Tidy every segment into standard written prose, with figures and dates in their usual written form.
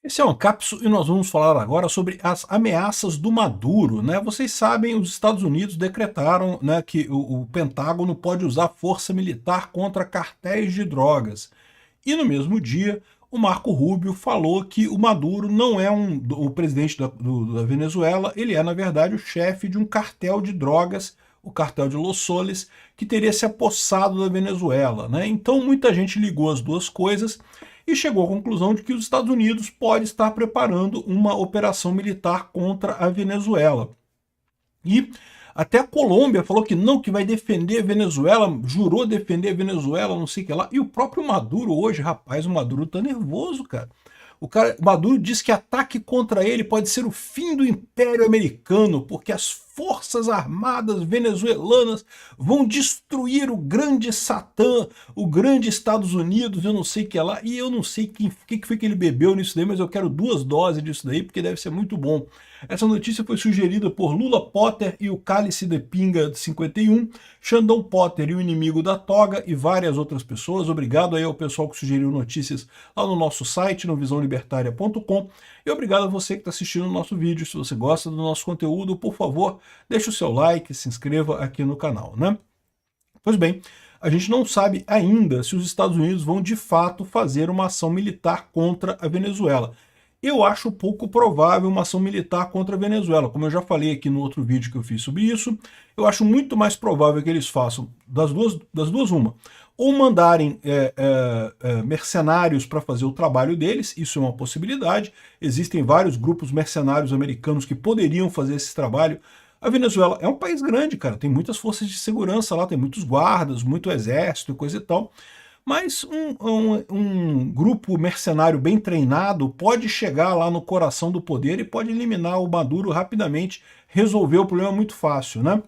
Esse é um Cápsula e nós vamos falar agora sobre as ameaças do Maduro, né? Vocês sabem, os Estados Unidos decretaram, né, que o Pentágono pode usar força militar contra cartéis de drogas. E no mesmo dia, o Marco Rubio falou que o Maduro não é o presidente da Venezuela, ele é, na verdade, o chefe de um cartel de drogas, o cartel de Los Soles, que teria se apossado da Venezuela, né? Então muita gente ligou as duas coisas e chegou à conclusão de que os Estados Unidos pode estar preparando uma operação militar contra a Venezuela. E até a Colômbia falou que não, que vai defender a Venezuela, jurou defender a Venezuela, não sei o que lá. E o próprio Maduro hoje, rapaz, o Maduro tá nervoso, cara. O Maduro diz que ataque contra ele pode ser o fim do Império Americano, porque as forças armadas venezuelanas vão destruir o grande Satã, o grande Estados Unidos, eu não sei o que é lá, e eu não sei que foi que ele bebeu nisso daí, mas eu quero 2 doses disso daí, porque deve ser muito bom. Essa notícia foi sugerida por Lula Potter e o Cálice de Pinga de 51, Xandão Potter e o Inimigo da Toga e várias outras pessoas. Obrigado aí ao pessoal que sugeriu notícias lá no nosso site, no visãolibertaria.com, e obrigado a você que está assistindo o nosso vídeo. Se você gosta do nosso conteúdo, por favor, deixe o seu like, se inscreva aqui no canal, né? Pois bem, a gente não sabe ainda se os Estados Unidos vão de fato fazer uma ação militar contra a Venezuela. Eu acho pouco provável uma ação militar contra a Venezuela. Como eu já falei aqui no outro vídeo que eu fiz sobre isso, eu acho muito mais provável que eles façam das duas uma. Ou mandarem mercenários para fazer o trabalho deles, isso é uma possibilidade. Existem vários grupos mercenários americanos que poderiam fazer esse trabalho. A Venezuela é um país grande, cara, tem muitas forças de segurança lá, tem muitos guardas, muito exército e coisa e tal. Mas um grupo mercenário bem treinado pode chegar lá no coração do poder e pode eliminar o Maduro rapidamente, resolver o problema muito fácil, né?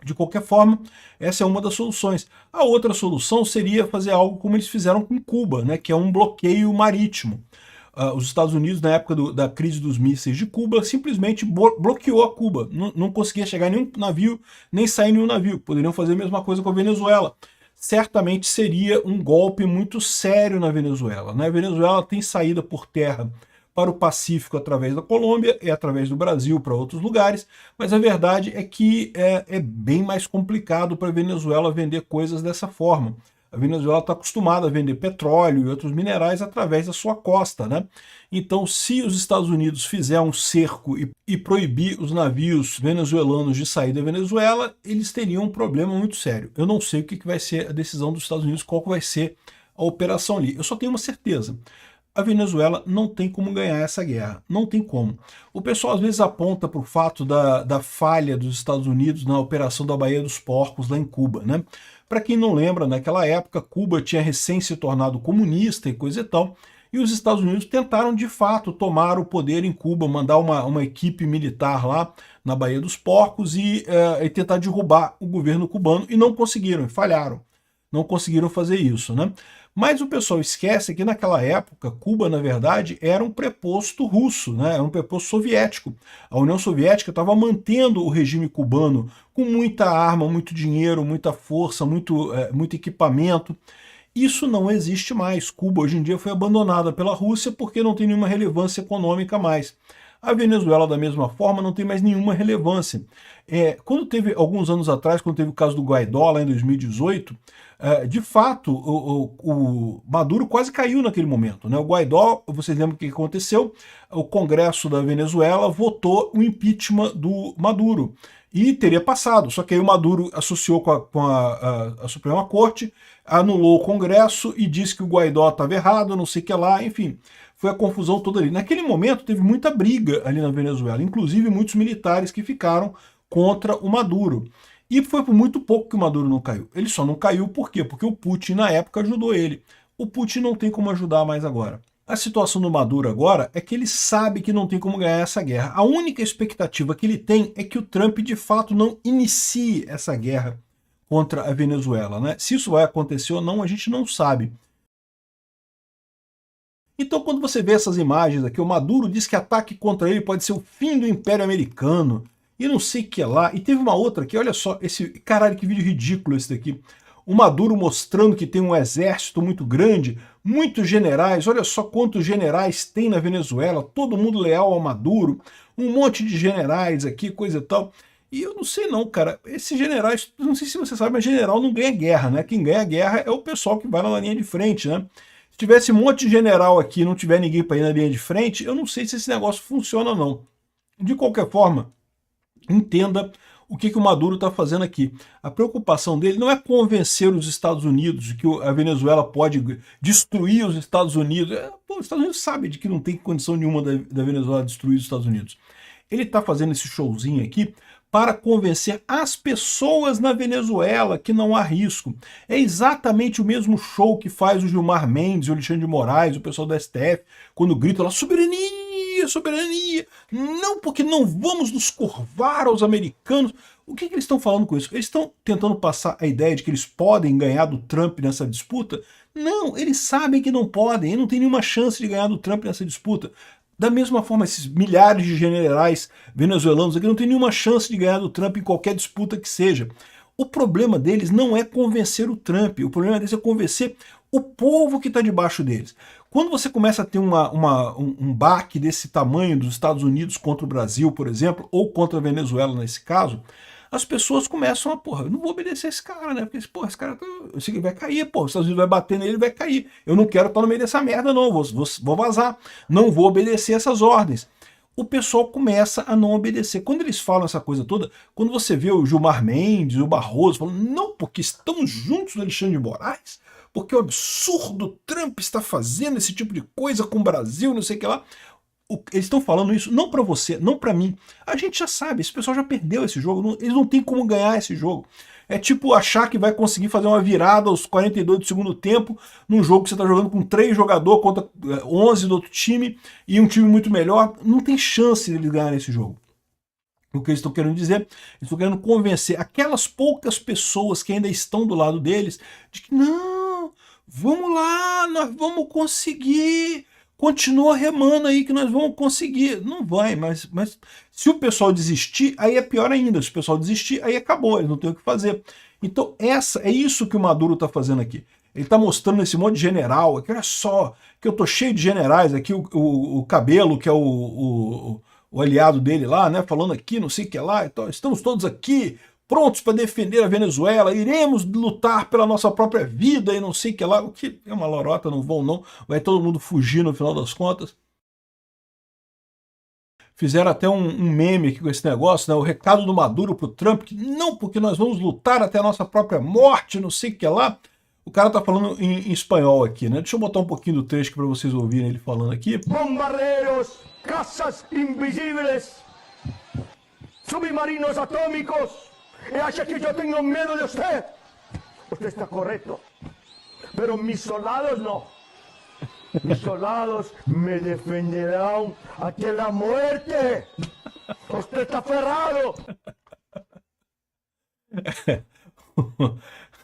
De qualquer forma, essa é uma das soluções. A outra solução seria fazer algo como eles fizeram com Cuba, né, que é um bloqueio marítimo. Os Estados Unidos, na época da crise dos mísseis de Cuba, simplesmente bloqueou a Cuba. Não conseguia chegar nenhum navio, nem sair nenhum navio. Poderiam fazer a mesma coisa com a Venezuela. Certamente seria um golpe muito sério na Venezuela, né? A Venezuela tem saída por terra para o Pacífico através da Colômbia e através do Brasil para outros lugares, mas a verdade é que é bem mais complicado para a Venezuela vender coisas dessa forma. A Venezuela está acostumada a vender petróleo e outros minerais através da sua costa, né? Então, se os Estados Unidos fizer um cerco e proibir os navios venezuelanos de sair da Venezuela, eles teriam um problema muito sério. Eu não sei o que vai ser a decisão dos Estados Unidos, qual vai ser a operação ali. Eu só tenho uma certeza. A Venezuela não tem como ganhar essa guerra, não tem como. O pessoal às vezes aponta para o fato da falha dos Estados Unidos na operação da Baía dos Porcos lá em Cuba, né? Para quem não lembra, naquela época Cuba tinha recém se tornado comunista e coisa e tal, e os Estados Unidos tentaram de fato tomar o poder em Cuba, mandar uma equipe militar lá na Baía dos Porcos e tentar derrubar o governo cubano, e não conseguiram, falharam. Não conseguiram fazer isso, né? Mas o pessoal esquece que naquela época Cuba, na verdade, era um preposto russo, né? Era um preposto soviético. A União Soviética estava mantendo o regime cubano com muita arma, muito dinheiro, muita força, muito equipamento. Isso não existe mais. Cuba hoje em dia foi abandonada pela Rússia porque não tem nenhuma relevância econômica mais. A Venezuela, da mesma forma, não tem mais nenhuma relevância. Quando teve, alguns anos atrás, quando teve o caso do Guaidó, lá em 2018, de fato, o Maduro quase caiu naquele momento, né? O Guaidó, vocês lembram o que aconteceu? O Congresso da Venezuela votou o impeachment do Maduro. E teria passado, só que aí o Maduro associou com a Suprema Corte, anulou o Congresso e disse que o Guaidó estava errado, não sei o que lá, enfim, foi a confusão toda ali. Naquele momento teve muita briga ali na Venezuela, inclusive muitos militares que ficaram contra o Maduro. E foi por muito pouco que o Maduro não caiu. Ele só não caiu por quê? Porque o Putin na época ajudou ele. O Putin não tem como ajudar mais agora. A situação do Maduro agora é que ele sabe que não tem como ganhar essa guerra. A única expectativa que ele tem é que o Trump de fato não inicie essa guerra contra a Venezuela, né? Se isso vai acontecer ou não, a gente não sabe. Então, quando você vê essas imagens aqui, o Maduro diz que ataque contra ele pode ser o fim do Império Americano, e não sei o que lá. E teve uma outra aqui, olha só, esse caralho, que vídeo ridículo esse daqui. o Maduro mostrando que tem um exército muito grande, muitos generais, olha só quantos generais tem na Venezuela, todo mundo leal ao Maduro, um monte de generais aqui, coisa e tal. E eu não sei não, cara, esses generais, não sei se você sabe, mas general não ganha guerra, né? Quem ganha guerra é o pessoal que vai na linha de frente, né? Se tivesse um monte de general aqui e não tiver ninguém para ir na linha de frente, eu não sei se esse negócio funciona ou não. De qualquer forma, entenda o que o Maduro está fazendo aqui. A preocupação dele não é convencer os Estados Unidos de que a Venezuela pode destruir os Estados Unidos. Os Estados Unidos sabem de que não tem condição nenhuma da Venezuela destruir os Estados Unidos. Ele está fazendo esse showzinho aqui para convencer as pessoas na Venezuela que não há risco. É exatamente o mesmo show que faz o Gilmar Mendes, o Alexandre de Moraes, o pessoal da STF, quando gritam lá, soberania, soberania. Não, porque não vamos nos curvar aos americanos. O que eles estão falando com isso? Eles estão tentando passar a ideia de que eles podem ganhar do Trump nessa disputa? Não, eles sabem que não podem, e não tem nenhuma chance de ganhar do Trump nessa disputa. Da mesma forma, esses milhares de generais venezuelanos aqui não têm nenhuma chance de ganhar do Trump em qualquer disputa que seja. O problema deles não é convencer o Trump, o problema deles é convencer o povo que está debaixo deles. Quando você começa a ter um baque desse tamanho dos Estados Unidos contra o Brasil, por exemplo, ou contra a Venezuela nesse caso, as pessoas começam a, porra, eu não vou obedecer esse cara, né? Porque, porra, esse cara eu sei que vai cair, porra, os Estados Unidos vai bater nele, vai cair. Eu não quero estar no meio dessa merda, não, vou vazar. Não vou obedecer essas ordens. O pessoal começa a não obedecer. Quando eles falam essa coisa toda, quando você vê o Gilmar Mendes, o Barroso, falando, não, porque estamos juntos do Alexandre de Moraes, porque o absurdo Trump está fazendo esse tipo de coisa com o Brasil, não sei o que lá. Eles estão falando isso não para você, não para mim. A gente já sabe, esse pessoal já perdeu esse jogo, eles não têm como ganhar esse jogo. É tipo achar que vai conseguir fazer uma virada aos 42 do segundo tempo num jogo que você está jogando com 3 jogadores contra 11 do outro time e um time muito melhor. Não tem chance de eles ganharem esse jogo. O que eles estão querendo dizer? Eles estão querendo convencer aquelas poucas pessoas que ainda estão do lado deles de que não, vamos lá, nós vamos conseguir. Continua remando aí que nós vamos conseguir. Não vai, mas se o pessoal desistir, aí é pior ainda. Se o pessoal desistir, aí acabou, eles não tem o que fazer. Então é isso que o Maduro está fazendo aqui. Ele está mostrando esse monte de general aqui, olha só, que eu tô cheio de generais aqui, o Cabelo, que é o aliado dele lá, né, falando aqui, não sei o que lá, então, estamos todos aqui, prontos para defender a Venezuela, iremos lutar pela nossa própria vida e não sei o que lá, o que é uma lorota, não vão não, vai todo mundo fugir no final das contas. Fizeram até um meme aqui com esse negócio, né, o recado do Maduro pro Trump, que não, porque nós vamos lutar até a nossa própria morte, não sei o que lá. O cara tá falando em espanhol aqui, né, deixa eu botar um pouquinho do trecho para vocês ouvirem ele falando aqui. Bombarderos, casas invisíveis, submarinos atômicos. ¿Acha que yo tengo miedo de usted? Usted está correcto. Pero mis soldados no. Mis soldados me defenderán hasta la muerte. Usted está ferrado.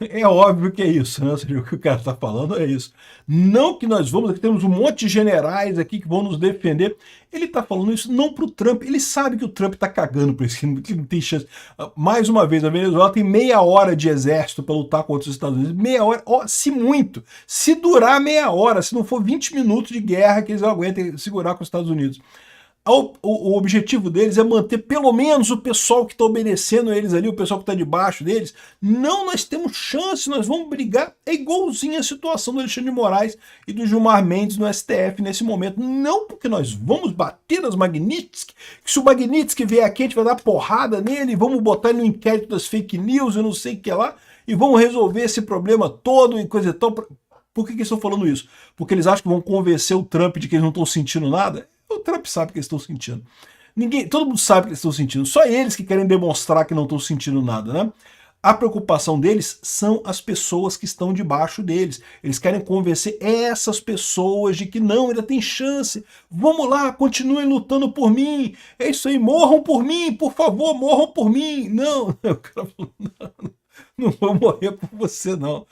É óbvio que é isso, né? Ou seja, o que o cara está falando é isso. Não que nós vamos, aqui temos um monte de generais aqui que vão nos defender. Ele está falando isso não para o Trump. Ele sabe que o Trump está cagando por isso, que não tem chance. Mais uma vez, a Venezuela tem meia hora de exército para lutar contra os Estados Unidos. Meia hora, ó, se muito. Se durar meia hora, se não for 20 minutos de guerra que eles aguentem segurar com os Estados Unidos. O objetivo deles é manter pelo menos o pessoal que está obedecendo a eles ali, o pessoal que está debaixo deles. Não, nós temos chance, nós vamos brigar. É igualzinho a situação do Alexandre de Moraes e do Gilmar Mendes no STF nesse momento. Não porque nós vamos bater nas Magnitsky, que se o Magnitsky vier aqui a gente vai dar porrada nele, vamos botar ele no inquérito das fake news e não sei o que lá, e vamos resolver esse problema todo e coisa e tal. Por que eles estão falando isso? Porque eles acham que vão convencer o Trump de que eles não estão sentindo nada? O Trump sabe que eles estão sentindo. Todo mundo sabe que eles estão sentindo. Só eles que querem demonstrar que não estão sentindo nada, né? A preocupação deles são as pessoas que estão debaixo deles. Eles querem convencer essas pessoas de que não, ainda tem chance. Vamos lá, continuem lutando por mim. É isso aí, morram por mim, por favor, morram por mim. Não, o cara falou, não vou morrer por você, não.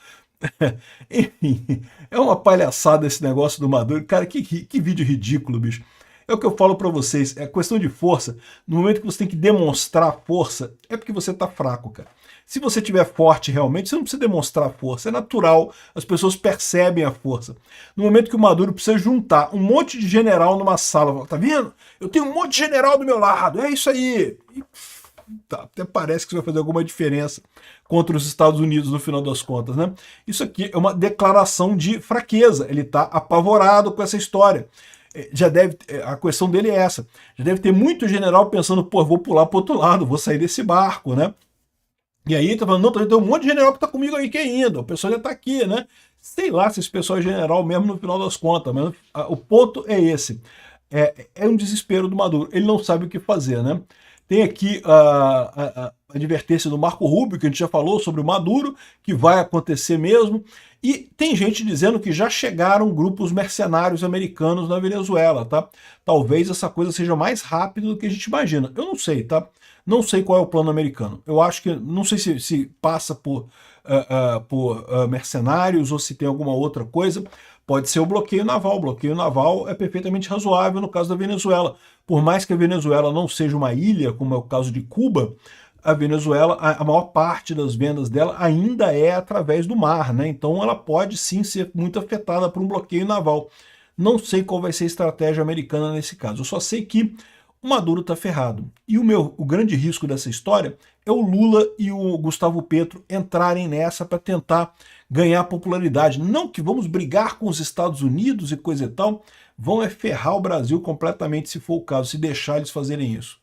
Enfim, é uma palhaçada esse negócio do Maduro. Cara, que vídeo ridículo, bicho. É o que eu falo para vocês, é questão de força. No momento que você tem que demonstrar força, é porque você está fraco, cara. Se você estiver forte realmente, você não precisa demonstrar força, é natural, as pessoas percebem a força. No momento que o Maduro precisa juntar um monte de general numa sala, tá vendo? Eu tenho um monte de general do meu lado, é isso aí. E, tá, até parece que isso vai fazer alguma diferença contra os Estados Unidos no final das contas, né? Isso aqui é uma declaração de fraqueza, ele está apavorado com essa história. Já deve, a questão dele é essa, já deve ter muito general pensando, pô, vou pular para outro lado, vou sair desse barco, né? E aí tá falando, não, tem um monte de general que tá comigo aqui ainda, o pessoal já tá aqui, né? Sei lá se esse pessoal é general mesmo no final das contas, mas o ponto é esse. É um desespero do Maduro, ele não sabe o que fazer, né? Tem aqui a advertência do Marco Rubio, que a gente já falou sobre o Maduro, que vai acontecer mesmo, e tem gente dizendo que já chegaram grupos mercenários americanos na Venezuela, tá? Talvez essa coisa seja mais rápida do que a gente imagina. Eu não sei, tá? Não sei qual é o plano americano. Eu acho que, não sei se passa por mercenários ou se tem alguma outra coisa. Pode ser o bloqueio naval. O bloqueio naval é perfeitamente razoável no caso da Venezuela. Por mais que a Venezuela não seja uma ilha, como é o caso de Cuba, a Venezuela, a maior parte das vendas dela ainda é através do mar, né? Então ela pode sim ser muito afetada por um bloqueio naval. Não sei qual vai ser a estratégia americana nesse caso. Eu só sei que o Maduro está ferrado. E o grande risco dessa história é o Lula e o Gustavo Petro entrarem nessa para tentar ganhar popularidade. Não que vamos brigar com os Estados Unidos e coisa e tal, vão ferrar o Brasil completamente se for o caso, se deixar eles fazerem isso.